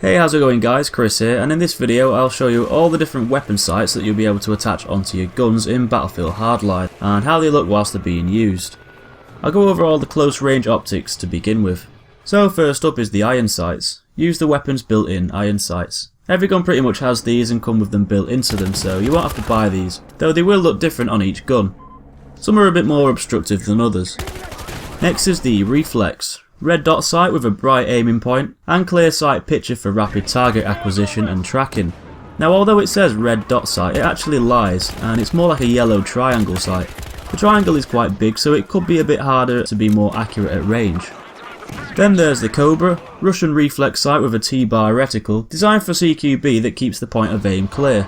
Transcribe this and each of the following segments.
Hey, how's it going guys, Chris here, and in this video I'll show you all the different weapon sights that you'll be able to attach onto your guns in Battlefield Hardline, and how they look whilst they're being used. I'll go over all the close range optics to begin with. So first up is the iron sights. Use the weapon's built-in iron sights. Every gun pretty much has these and come with them built into them, so you won't have to buy these, though they will look different on each gun. Some are a bit more obstructive than others. Next is the reflex. Red dot sight with a bright aiming point, and clear sight picture for rapid target acquisition and tracking. Now although it says red dot sight, it actually lies, and it's more like a yellow triangle sight. The triangle is quite big, so it could be a bit harder to be more accurate at range. Then there's the Cobra, Russian reflex sight with a T-bar reticle, designed for CQB that keeps the point of aim clear.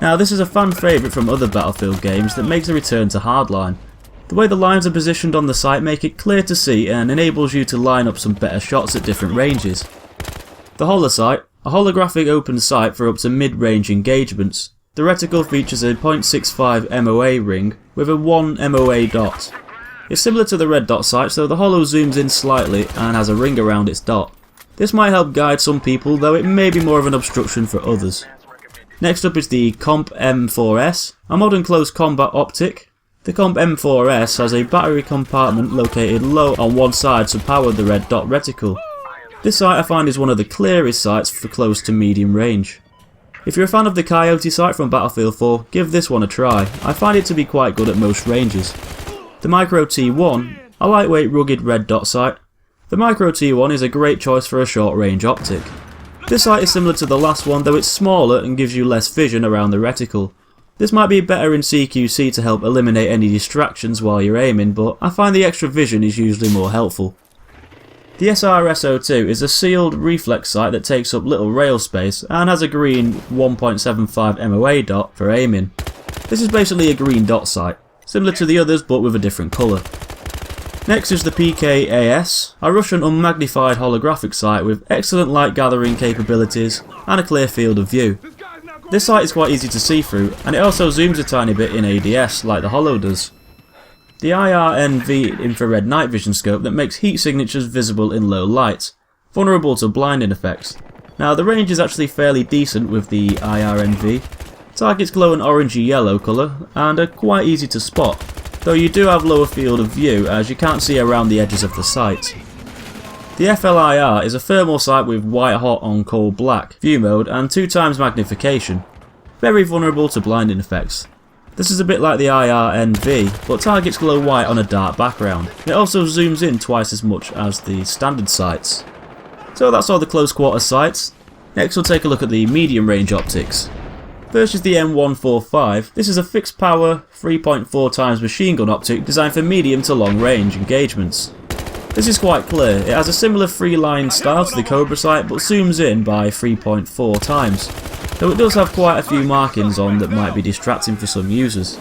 Now this is a fan favourite from other Battlefield games that makes a return to Hardline. The way the lines are positioned on the sight make it clear to see and enables you to line up some better shots at different ranges. The Holosight, a holographic open sight for up to mid-range engagements. The reticle features a .65 MOA ring with a 1 MOA dot. It's similar to the red dot sight, so the holo zooms in slightly and has a ring around its dot. This might help guide some people, though it may be more of an obstruction for others. Next up is the Comp M4S, a modern close combat optic. The Comp M4S has a battery compartment located low on one side to power the red dot reticle. This sight I find is one of the clearest sights for close to medium range. If you're a fan of the Coyote sight from Battlefield 4, give this one a try. I find it to be quite good at most ranges. The Micro T1, a lightweight rugged red dot sight. The Micro T1 is a great choice for a short range optic. This sight is similar to the last one, though it's smaller and gives you less vision around the reticle. This might be better in CQC to help eliminate any distractions while you're aiming, but I find the extra vision is usually more helpful. The SRS-02 is a sealed reflex sight that takes up little rail space and has a green 1.75 MOA dot for aiming. This is basically a green dot sight, similar to the others but with a different colour. Next is the PKAS, a Russian unmagnified holographic sight with excellent light gathering capabilities and a clear field of view. This sight is quite easy to see through, and it also zooms a tiny bit in ADS like the holo does. The IRNV infrared night vision scope that makes heat signatures visible in low light, vulnerable to blinding effects. Now the range is actually fairly decent with the IRNV. Targets glow an orangey yellow colour and are quite easy to spot, though you do have lower field of view as you can't see around the edges of the sight. The FLIR is a thermal sight with white hot on cold black view mode and 2x magnification. Very vulnerable to blinding effects. This is a bit like the IRNV, but targets glow white on a dark background. It also zooms in twice as much as the standard sights. So that's all the close quarter sights. Next we'll take a look at the medium range optics. First is the M145. This is a fixed power 3.4x machine gun optic designed for medium to long range engagements. This is quite clear. It has a similar 3-line style to the Cobra sight but zooms in by 3.4 times, though it does have quite a few markings on that might be distracting for some users.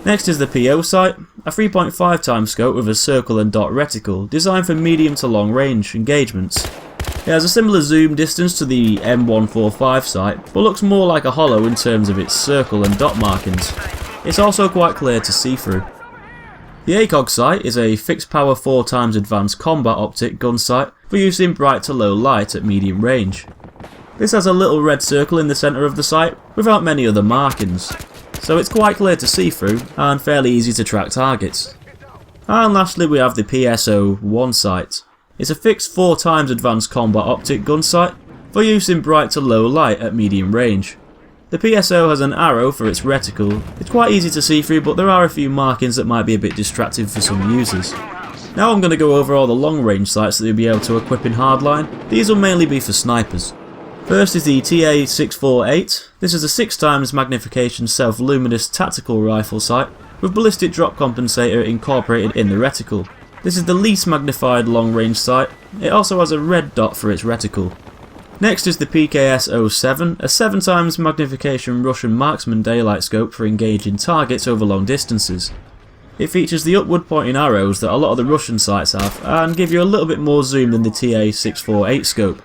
Next is the PO sight, a 3.5x scope with a circle and dot reticle designed for medium to long range engagements. It has a similar zoom distance to the M145 sight, but looks more like a holo in terms of its circle and dot markings. It's also quite clear to see through. The ACOG sight is a fixed power 4x advanced combat optic gun sight for use in bright to low light at medium range. This has a little red circle in the centre of the sight without many other markings, so it's quite clear to see through and fairly easy to track targets. And lastly we have the PSO-1 sight. It's a fixed 4x advanced combat optic gun sight for use in bright to low light at medium range. The PSO has an arrow for its reticle. It's quite easy to see through, but there are a few markings that might be a bit distracting for some users. Now I'm going to go over all the long range sights that you'll be able to equip in Hardline. These will mainly be for snipers. First is the TA648. This is a 6x magnification self-luminous tactical rifle sight with ballistic drop compensator incorporated in the reticle. This is the least magnified long range sight. It also has a red dot for its reticle. Next is the PKS-07, a 7x magnification Russian marksman daylight scope for engaging targets over long distances. It features the upward pointing arrows that a lot of the Russian sights have and give you a little bit more zoom than the TA648 scope.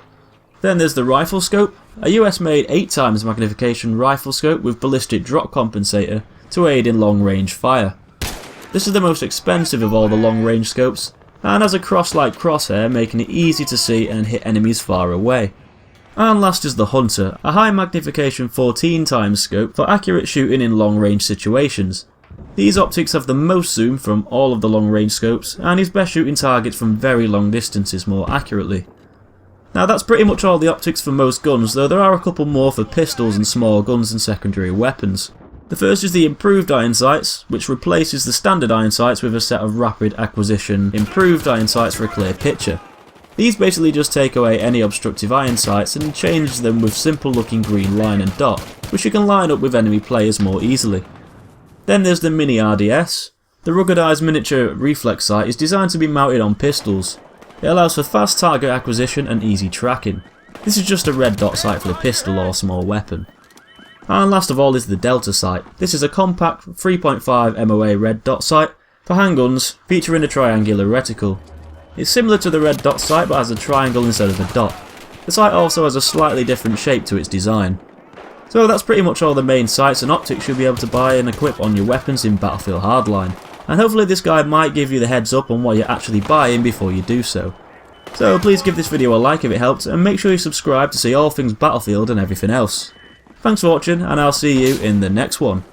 Then there's the rifle scope, a US made 8x magnification rifle scope with ballistic drop compensator to aid in long range fire. This is the most expensive of all the long range scopes and has a cross-like crosshair making it easy to see and hit enemies far away. And last is the Hunter, a high magnification 14x scope for accurate shooting in long range situations. These optics have the most zoom from all of the long range scopes and is best shooting targets from very long distances more accurately. Now that's pretty much all the optics for most guns, though there are a couple more for pistols and small guns and secondary weapons. The first is the improved iron sights, which replaces the standard iron sights with a set of rapid acquisition improved iron sights for a clear picture. These basically just take away any obstructive iron sights and change them with simple looking green line and dot, which you can line up with enemy players more easily. Then there's the Mini RDS. The ruggedized miniature reflex sight is designed to be mounted on pistols. It allows for fast target acquisition and easy tracking. This is just a red dot sight for the pistol or small weapon. And last of all is the Delta sight. This is a compact 3.5 MOA red dot sight for handguns featuring a triangular reticle. It's similar to the red dot sight but has a triangle instead of a dot. The sight also has a slightly different shape to its design. So that's pretty much all the main sights and optics you'll be able to buy and equip on your weapons in Battlefield Hardline. And hopefully this guide might give you the heads up on what you're actually buying before you do so. So please give this video a like if it helped, and make sure you subscribe to see all things Battlefield and everything else. Thanks for watching, and I'll see you in the next one.